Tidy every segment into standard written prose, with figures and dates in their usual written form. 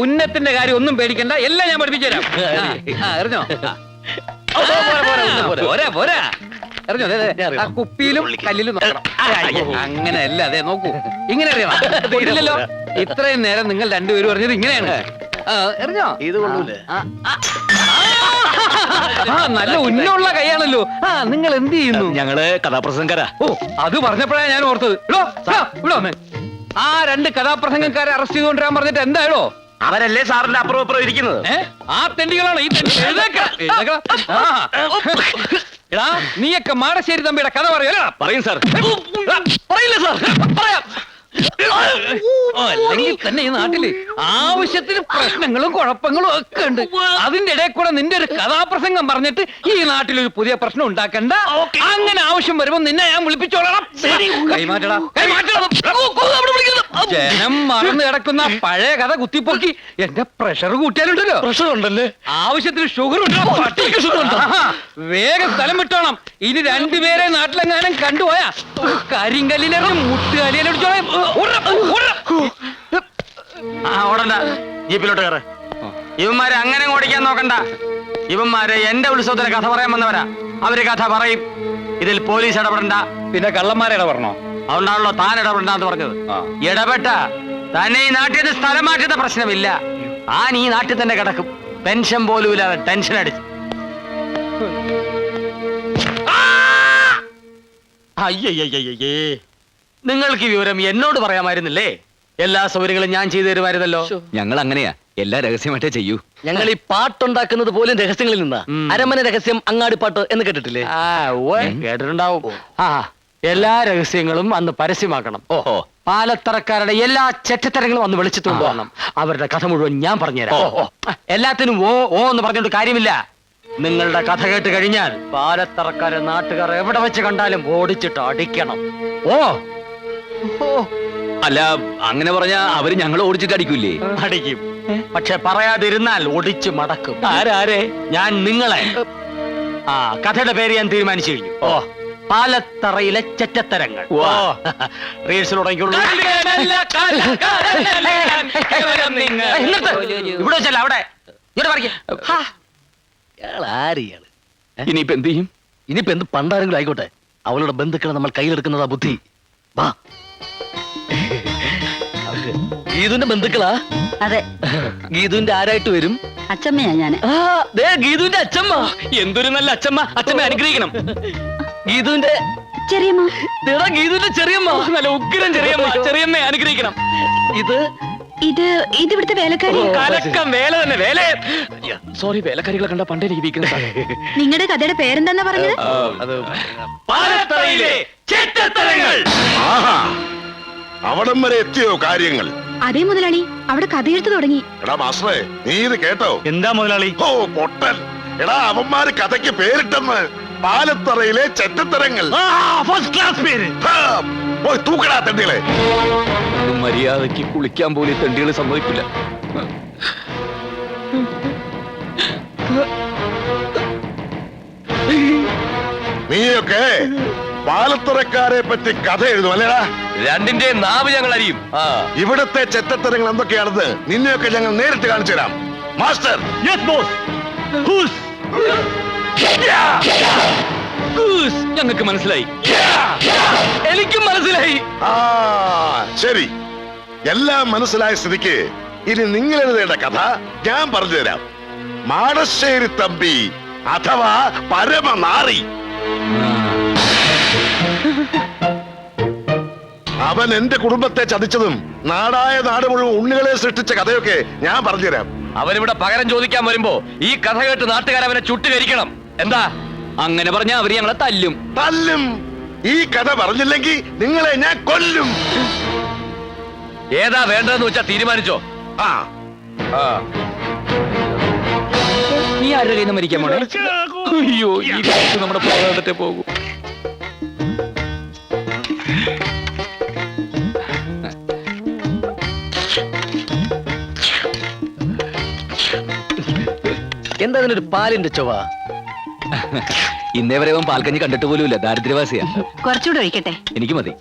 ഉന്നത്തിന്റെ കാര്യം ഒന്നും പേടിക്കണ്ട, എല്ലാം ഞാൻ പഠിപ്പിച്ചു തരാം. എറിഞ്ഞോ? പോരാ പോരാ, എറിഞ്ഞോ? ആ കുപ്പിയിലും കല്ലിലും നോക്കണം. അങ്ങനെയല്ല, അതെ നോക്കൂ, ഇങ്ങനെ അറിയണം. ഇല്ലല്ലോ, ഇത്രയും നേരം നിങ്ങൾ രണ്ടുപേരും പറഞ്ഞത് ഇങ്ങനെയാണ്. എറിഞ്ഞോ? ഇത് കൊള്ളൂലേ? നല്ല ഉന്നുള്ള കൈയാണല്ലോ. നിങ്ങൾ എന്ത് ചെയ്യുന്നു? ഞങ്ങള് കഥാപ്രസംഗക്കാരാ. ഓ, അത് പറഞ്ഞപ്പോഴാണ് ഞാൻ ഓർത്തത്. ഇവിടെ ആ രണ്ട് കഥാപ്രസംഗക്കാരെ അറസ്റ്റ് ചെയ്തുകൊണ്ടിരാൻ പറഞ്ഞിട്ട് എന്തായാലോ? അവരല്ലേ സാറിന്റെ അപ്പുറം അപ്പുറം ഇരിക്കുന്നത്? ആ തെണ്ടികളാണോ ഈ എടാ, നീയൊക്കെ മാടശ്ശേരി തമ്പിയുടെ കഥ പറയല്ലോ. പറയും സാർ. പറയില്ല സാർ, പറയാം. അല്ലെങ്കിൽ തന്നെ ഈ നാട്ടില് ആവശ്യത്തിന് പ്രശ്നങ്ങളും കുഴപ്പങ്ങളും ഒക്കെ ഉണ്ട്. അതിന്റെ ഇടയിൽ കൂടെ നിന്റെ ഒരു കഥാപ്രസംഗം പറഞ്ഞിട്ട് ഈ നാട്ടിലൊരു പുതിയ പ്രശ്നം ഉണ്ടാക്കണ്ട. അങ്ങനെ ആവശ്യം വരുമ്പോ നിന്നെ ഞാൻ വിളിപ്പിച്ചോളാം. കൈമാറ്റടാ, ജനം മറന്നു കിടക്കുന്ന പഴയ കഥ കുത്തിപ്പൊക്കി എന്റെ പ്രഷർ കൂട്ടിയാലുണ്ടല്ലോ. പ്രഷർ ഉണ്ടല്ലേ? ആവശ്യത്തിന് ഷുഗർ ഉണ്ടോ? വേഗം സ്ഥലം വിട്ടോണം. ഇനി രണ്ടുപേരെ നാട്ടിലെങ്ങാനും കണ്ടുപോയാ കരിങ്കല്ലിനെ മുട്ടുകാലിയിലടിച്ചോളാം. ഓടണ്ട, ജീപ്പിലോട്ട് കയറ്. ഇവന്മാരെ അങ്ങനെ ഓടിക്കാൻ നോക്കണ്ട. ഇവന്മാരെ എന്റെ ഉത്സവത്തിന് കഥ പറയാൻ വന്നവരാ. അവര് കഥ പറയും. ഇതിൽ പോലീസ് ഇടപെടണ്ട. പിന്നെ കള്ളന്മാരെ ഇടപെടണോ? അതുകൊണ്ടാണല്ലോ താൻ ഇടപെടണ്ടെന്ന് പറഞ്ഞത്. ഇടപെട്ട തന്നെ ഈ നാട്ടിൽ നിന്ന് സ്ഥലം മാറ്റുന്ന പ്രശ്നമില്ല. താൻ ഈ നാട്ടിൽ തന്നെ കിടക്കും. പെൻഷൻ പോലും ഇല്ലാതെ ടെൻഷൻ അടിച്ച്. അയ്യയ്യേ, നിങ്ങൾക്ക് ഈ വിവരം എന്നോട് പറയാമായിരുന്നില്ലേ? എല്ലാ സൗകര്യങ്ങളും ഞാൻ ചെയ്തു തരുമായിരുന്നല്ലോ. ഞങ്ങൾ അങ്ങനെയാ, എല്ലാ രഹസ്യമായിട്ടേ ചെയ്യൂ. ഞങ്ങൾ ഈ പാട്ടുണ്ടാക്കുന്നത് പോലും രഹസ്യങ്ങളിൽ നിന്നാ. അരമന രഹസ്യം, അങ്ങാടിപ്പാട്ട് എന്ന് കേട്ടിട്ടില്ലേ? കേട്ടിട്ടുണ്ടാവും. എല്ലാ രഹസ്യങ്ങളും അന്ന് പരസ്യമാക്കണം. ഓഹോ, പാലത്തറക്കാരുടെ എല്ലാ ചെറ്റത്തരങ്ങളും അന്ന് വെളിച്ചത്ത് കൊണ്ടുവരണം. അവരുടെ കഥ മുഴുവൻ ഞാൻ പറഞ്ഞുതരാം. എല്ലാത്തിനും ഓ ഓ എന്ന് പറഞ്ഞോണ്ട് കാര്യമില്ല. നിങ്ങളുടെ കഥ കേട്ട് കഴിഞ്ഞാൽ പാലത്തറക്കാരെ നാട്ടുകാർ എവിടെ വെച്ച് കണ്ടാലും ഓടിച്ചിട്ട് അടിക്കണം. ഓ, അല്ല, അങ്ങനെ പറഞ്ഞാ അവര് ഞങ്ങൾ ഓടിച്ചിട്ട് അടിക്കൂലേ? അടിക്കും. പക്ഷെ പറയാതിരുന്നാൽ ഒടിച്ചു മടക്കും. ആരാരെ? ഞാൻ നിങ്ങളെ. കഥയുടെ പേര് ഞാൻ തീരുമാനിച്ചു കഴിഞ്ഞു. ഓ, പാലത്തറയിലെ ചെറ്റത്തരങ്ങൾ. റീൽസിൽ തുടങ്ങിയുള്ളൂ. ഇവിടെ വെച്ചല്ല, അവിടെ ഇനിയിപ്പോ എന്ത് ചെയ്യും? ഇനിയിപ്പോ എന്ത് പണ്ടാരെങ്കിലും ആയിക്കോട്ടെ, അവളുടെ ബന്ധുക്കളെ നമ്മൾ കയ്യിലെടുക്കുന്നതാ ബുദ്ധി. വാ. ഗീതുവിന്റെ ബന്ധുക്കളാ? അതെ. ഗീതുവിന്റെ ആരായിട്ട് വരും? അച്ചമ്മയാ ഞാൻ. ഗീതുവിന്റെ അച്ഛമ്മ. എന്തൊരു നല്ല അച്ഛമ്മ. അച്ഛമ്മ അനുഗ്രഹിക്കണം. ഗീതുവിന്റെ ചെറിയമ്മ. ഗീതുവിന്റെ ചെറിയമ്മ. നല്ല ഉഗ്രം ചെറിയമ്മ. ചെറിയമ്മ അനുഗ്രഹിക്കണം. ഇത് ഇവിടുത്തെ വേലക്കാരി. കലക്കം വേല തന്നെ. വേല. സോറി, വേലക്കാരികളെ കണ്ട പണ്ടേ ജീവിക്കുന്നത്. നിങ്ങളുടെ കഥയുടെ പേരെന്താ പറഞ്ഞത്? പാലത്തറയിലെ ചെറ്റത്തരങ്ങൾ. അവിടം വരെ എത്തിയോ കാര്യങ്ങൾ? അതേ മുതലാളി, അവിടെ കഥയെഴുത്ത് തുടങ്ങി. എടാ മാസ്റ്ററെ, നീ ഇത് കേട്ടോ? എന്താ മുതലാളി? ഓ പൊട്ടൻ. എടാ, അവന്മാര് കഥയ്ക്ക് പേരിട്ടെന്ന്. പാലത്തറയിലെ ചെറ്റത്തരങ്ങൾ. ഫസ്റ്റ് ക്ലാസ് പേര്. പോയി തൂക്കടാ തെണ്ടികളെ. മര്യാദക്ക് കുളിക്കാൻ പോലും തെണ്ടികൾ സമ്മതിക്കില്ല. നീയൊക്കെ പാലത്തറക്കാരെ പറ്റി കഥ എഴുതും അല്ലേടാ? രണ്ടിന്റെ നാവ് ഞങ്ങൾ അറിയും. ഇവിടത്തെ ചെറ്റത്തരങ്ങൾ എന്തൊക്കെയാണെന്ന് നിന്നെയൊക്കെ ഞങ്ങൾ നേരിട്ട് കാണിച്ചു തരാം. മാസ്റ്റർ. ഞങ്ങൾക്ക് മനസ്സിലായി. എനിക്കും മനസ്സിലായി. ശരി, എല്ലാം മനസ്സിലായ സ്ഥിതിക്ക് ഇനി നിങ്ങൾ എഴുതേണ്ട കഥ ഞാൻ പറഞ്ഞുതരാം. മാടശ്ശേരി തമ്പി അഥവാ പരമനാറി. അവൻ എന്റെ കുടുംബത്തെ ചതിച്ചതും നാടായ നാട് മുഴുവൻ ഉണ്ണികളെ സൃഷ്ടിച്ച കഥയൊക്കെ ഞാൻ പറഞ്ഞുതരാം. അവരിവിടെ പകരം ചോദിക്കാൻ വരുമ്പോ ഈ കഥ കേട്ട് നാട്ടുകാരവനെ ചുട്ടുകരിക്കണം. എന്താ? അങ്ങനെ പറഞ്ഞാ അവര് ഞങ്ങളെ തല്ലും. തല്ലും. ഈ കഥ പറഞ്ഞില്ലെങ്കിൽ നിങ്ങളെ ഞാൻ കൊല്ലും. ഏതാ വേണ്ടതെന്ന് വെച്ചാ തീരുമാനിച്ചോ. നീ ആരുടെ കയ്യിൽ നിന്ന് മരിക്കാൻ പോണേ? അയ്യോ, ഈ കാലത്ത് നമ്മുടെ പോകാതെ പോകും. എന്താ ഇതിനൊരു പാലിന്റെ ചൊവ്വ? ഇന്നേ വരെ പാൽക്കഞ്ഞി കണ്ടിട്ട് പോലുമില്ല. ദാരിദ്ര്യവാസിയാ. കുറച്ചുകൂടെ ഒഴിക്കട്ടെ? എനിക്ക് മതി.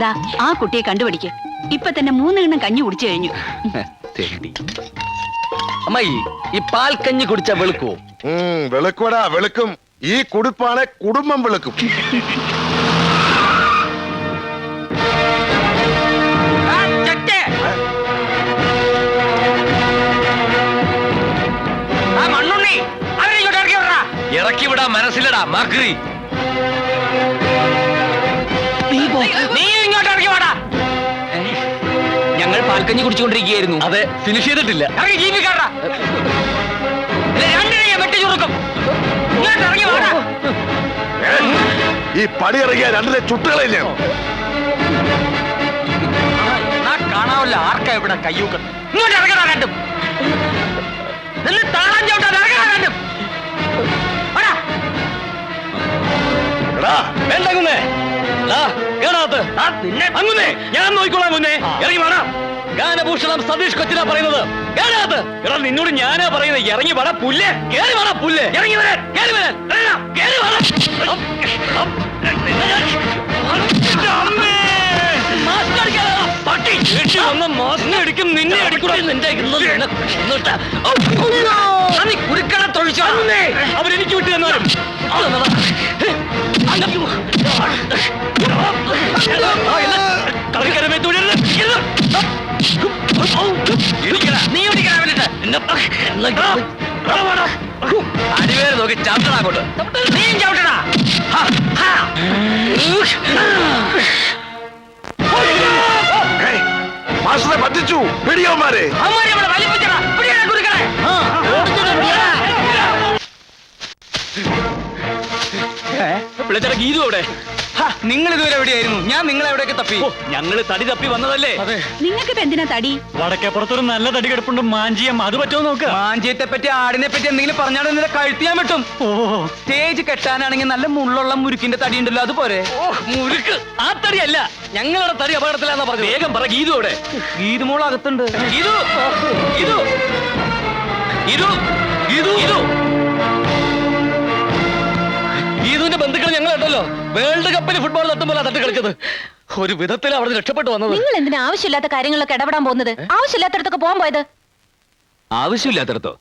ദാ, ആ കുട്ടിയെ കണ്ടുപിടിക്ക്. ഇപ്പൊ തന്നെ 3 എണ്ണം കഞ്ഞി കുടിച്ചു കഴിഞ്ഞു. അമ്മായി ഈ പാൽക്കഞ്ഞി കുടിച്ച വെളുക്കുവോ? വെളുക്കുവടാ, വെളുക്കും. ഈ കുടിപ്പാണ് കുടുംബം വെളുക്കും. ഇറക്കി വിടാ മനസ്സിലടാ മാക്രി. ഞങ്ങൾ പാൽക്കഞ്ഞി കുടിച്ചുകൊണ്ടിരിക്കുകയായിരുന്നു. അതെ, ഫിനിഷ് ചെയ്തിട്ടില്ല. ഈ പടി ഇറങ്ങിയ രണ്ടിനെ ചുട്ടുകളെ ഞാൻ കാണാവല്ല ആർക്കാ ഇവിടെ കയ്യൂക്കൾ. ഇങ്ങോട്ട് ഇറങ്ങണ രണ്ടും. താളം ചവിട്ടാതെ ഇറങ്ങണ രണ്ടും. വേണ്ടേ അങ്ങനെ ഞാൻ നോക്കിക്കോളാം. മുന്നേ ഇറങ്ങി വേണം. ഗാനഭൂഷണം സതീഷ് കൊച്ചിനാ പറയുന്നത്. എടാ നിന്നോട് ഞാനാ പറയുന്നത്. ഇറങ്ങി വേണം പുല്ല്. കേറി വേണം പുല്ല്. ഇറങ്ങി വരാൻ കേറി വരാൻ കേറി വേണം. പട്ടി വന്ന് മാസിനെ അടിക്കും, നിന്നെ അടിക്കൂടാ. നിന്റെ കുരുക്കളെ തൊഴിച്ചു അവരെനിക്ക് വിട്ടു തന്നാലും കളിക്കരമേ തുടരുത്. നീ അടിവേര് നോക്കി ചവിട്ടടാ കൊണ്ട്. നീയും ചവിട്ടടാ. മാസ്റ്ററെ പറ്റിച്ചു. പിടിയവന്മാരെ വലിപ്പിച്ചടാ. കുരുക്കളെ വിളിച്ചിട ഗീതു അവിടെ. നിങ്ങൾ ഇതുവരെ എവിടെയായിരുന്നു? ഞാൻ നിങ്ങളെ എവിടെയൊക്കെ തപ്പി. ഞങ്ങള് തടി തപ്പി വന്നതല്ലേ. നിങ്ങൾക്ക് ഇപ്പൊ എന്തിനാ തടി? വടക്കേപ്പുറത്തൊരു നല്ല തടി കിടപ്പുണ്ട്. മാഞ്ചിയം അത് പറ്റുമോ നോക്ക്. മാഞ്ചിയത്തെ പറ്റി ആടിനെ പറ്റി എന്തെങ്കിലും പറഞ്ഞാൽ നിന്നെ കഴുത്തിയാൻ പറ്റും. സ്റ്റേജ് കെട്ടാനാണെങ്കിൽ നല്ല മുള്ളുള്ള മുരുക്കിന്റെ തടി ഉണ്ടല്ലോ, അതുപോലെ. മുരുക്ക് ആ തടിയല്ല. ഞങ്ങളുടെ തടി അപകടത്തിലാന്നാ പറഞ്ഞു. വേഗം പറ ഗീതു അവിടെ. ഗീതുമോൾ അകത്തുണ്ട്. ഗീതു ഗീതു ഗീതു ഗീതു ഗീതു ഗീതുവിന്റെ ബന്ധുക്കൾ ഞങ്ങളുണ്ടല്ലോ. വേൾഡ് കപ്പിൽ ഫുട്ബോൾ തട്ടുമ്പോൾ തട്ട് കളിച്ചത്. ഒരു വിധത്തിൽ അവിടെ രക്ഷപ്പെട്ടു വന്നത്. നിങ്ങൾ എന്തിനാ ആവശ്യമില്ലാത്ത കാര്യങ്ങളൊക്കെ ഇടപെടാൻ പോകുന്നത്? ആവശ്യമില്ലാത്തടത്തൊക്കെ പോകാൻ പോയത്? ആവശ്യമില്ലാത്തടത്തോ?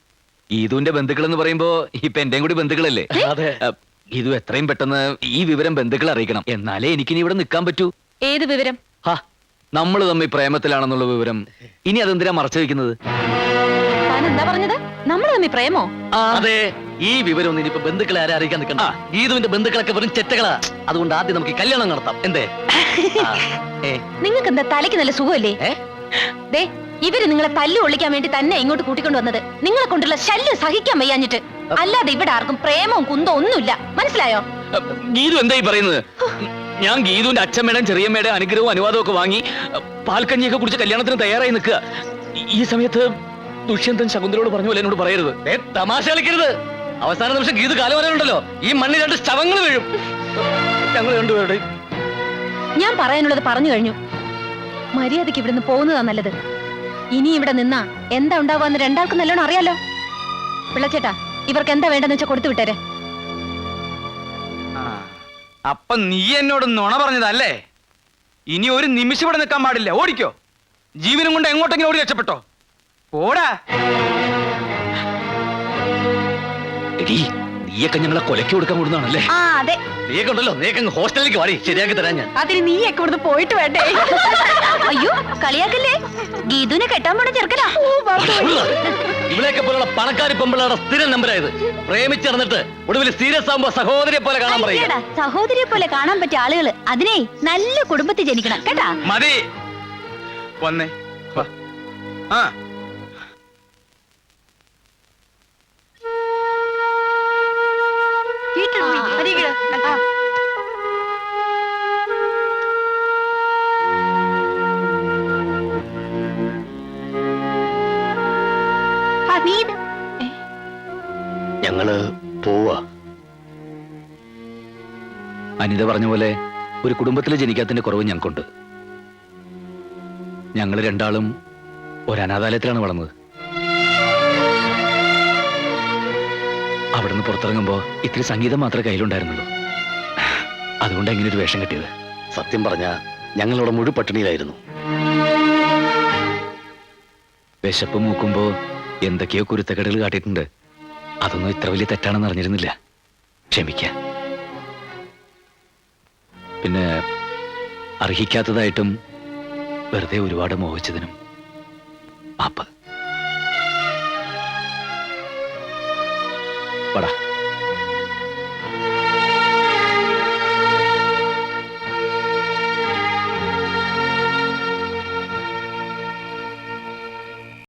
ഗീതുവിന്റെ ബന്ധുക്കൾ എന്ന് പറയുമ്പോ ഇപ്പൊ എന്റെയും കൂടി ബന്ധുക്കളല്ലേ? അതെ. ഗീതു എത്രയും പെട്ടെന്ന് ഈ വിവരം ബന്ധുക്കളെ അറിയിക്കണം. എന്നാലേ എനിക്കിനി ഇവിടെ നിൽക്കാൻ പറ്റൂ. ഏത് വിവരം? നമ്മൾ തമ്മിൽ പ്രേമത്തിലാണെന്നുള്ള വിവരം. ഇനി അതെന്തിനാ മറച്ചു വെക്കുന്നത്? താൻ എന്താ പറഞ്ഞത്? നമ്മൾ തമ്മിൽ പ്രേമോ? അതെ. ഈ വിവരം ഒന്നും ഇനിയിപ്പോ ബന്ധുക്കളെ ആരെ അറിയിക്കാൻ നിൽക്കണ്ട. ഗീതുവിന്റെ ബന്ധുക്കളൊക്കെ വെറും ചെറ്റകളാ. അതുകൊണ്ട് ആദ്യം നമുക്ക് കല്യാണം നടത്താം. എന്തേ? നിങ്ങൾക്ക് എന്താ തലയ്ക്ക് നല്ല സുഖമല്ലേ? ദേ ഇവര് നിങ്ങളെ തല്ലു ഒളിക്കാൻ വേണ്ടി തന്നെ ഇങ്ങോട്ട് കൂട്ടിക്കൊണ്ട് വന്നത്. നിങ്ങളെ കൊണ്ടുള്ള ശല്യം സഹിക്കാൻ വയ്യാഞ്ഞിട്ട്. അല്ലാതെ ഇവിടെ ആർക്കും പ്രേമവും കുന്തോ ഒന്നുമില്ല. മനസ്സിലായോ? ഗീതു എന്തായി പറയുന്നത്? ഞാൻ ഗീതുവിന്റെ അച്ഛമ്മയുടെയും ചെറിയമ്മയുടെയും അനുഗ്രഹവും അനുവാദവും ഒക്കെ വാങ്ങി പാൽക്കഞ്ഞിയൊക്കെ കുറിച്ച് കല്യാണത്തിന് തയ്യാറായി നിൽക്കുക. ഈ സമയത്ത് ദുഷ്യന്തൻ ശകുന്തളോട് പറഞ്ഞ പോലെ എന്നോട് പറയരുത്. തമാശ കളിക്കരുത്. അവസാന നിമിഷം ഗീതു കാലുവരലുണ്ടല്ലോ. ഈ മണ്ണിൽ 2 ശവങ്ങൾ വീഴും. ഞങ്ങൾ രണ്ടുപേരുടെ. ഞാൻ പറയാനുള്ളത് പറഞ്ഞു കഴിഞ്ഞു. മര്യാദക്ക് ഇവിടുന്ന് പോകുന്നതാ നല്ലത്. ഇനി ഇവിടെ നിന്നാ എന്താ ഉണ്ടാവാന്ന് രണ്ടാൾക്കും നല്ലോണം അറിയാലോ. പിള്ളച്ചേട്ടാ, ഇവർക്ക് എന്താ വേണ്ടെന്ന് വെച്ചാൽ കൊടുത്തു വിട്ടേരെ. അപ്പൊ നീ എന്നോട് നുണ പറഞ്ഞതല്ലേ? ഇനി ഒരു നിമിഷം ഇവിടെ നിൽക്കാൻ പാടില്ല. ഓടിക്കോ. ജീവനും കൊണ്ട് എങ്ങോട്ടെങ്കിലും ഓടി രക്ഷപ്പെട്ടോ. ഓടാ. നീയൊക്കെ ഞങ്ങളെ കൊലയ്ക്ക് കൊടുക്കാൻ കൂടുന്നതാണല്ലേ? ആ അതെ. നീയൊക്കെ ഉണ്ടല്ലോ. നീയൊക്കെ ഹോസ്റ്റലിലേക്ക് വാടി. ശരിയാക്കി തരാൻ ഞാൻ. അതിന് നീയൊക്കെ ഇവിടുന്ന് പോയിട്ട് വേണ്ടേ? അയ്യോ കളിയാക്കല്ലേ. ഗീതുവിനെ കെട്ടാൻ പോണ ചെറുക്കനാ. ഇവിടെയൊക്കെ പോലുള്ള പണക്കാരി പെമ്പിളയുടെ സ്ഥിരം നമ്പരായത്. പ്രേമിച്ചിറന്നിട്ട് ഒടുവിൽ സീരിയസ് ആകുമ്പോ സഹോദരിയെ പോലെ കാണാൻ പറയുക. സഹോദരിയെ പോലെ കാണാൻ പറ്റിയ ആളുകള് അതിനെ നല്ല കുടുംബത്തിൽ ജനിക്കണം കേട്ടാ. മതി. വന്നേ. ആ ഞങ്ങള് പോവാ. അനിത പറഞ്ഞ പോലെ ഒരു കുടുംബത്തിൽ ജനിക്കാത്തതിന്റെ കുറവ് ഞങ്ങൾക്കുണ്ട്. ഞങ്ങൾ രണ്ടാളും ഒരു അനാഥാലയത്തിലാണ് വളർന്നത്. അവിടുന്ന് പുറത്തിറങ്ങുമ്പോ ഇത്തിരി സംഗീതം മാത്രമേ കയ്യിലുണ്ടായിരുന്നുള്ളൂ. അതുകൊണ്ട് എങ്ങനെ ഒരു വേഷം കിട്ടിയത്? സത്യം പറഞ്ഞ ഞങ്ങളവിടെ മുഴു പട്ടിണിയിലായിരുന്നു. വിശപ്പ് മൂക്കുമ്പോ എന്തൊക്കെയോ കുരുത്തക്കേടുകൾ കാട്ടിയിട്ടുണ്ട്. അതൊന്നും ഇത്ര വലിയ തെറ്റാണെന്ന് അറിഞ്ഞിരുന്നില്ല. ക്ഷമിക്ക. പിന്നെ അർഹിക്കാത്തതായിട്ടും വെറുതെ ഒരുപാട് മോഹിച്ചതിനും മാപ്പ്. പടാ.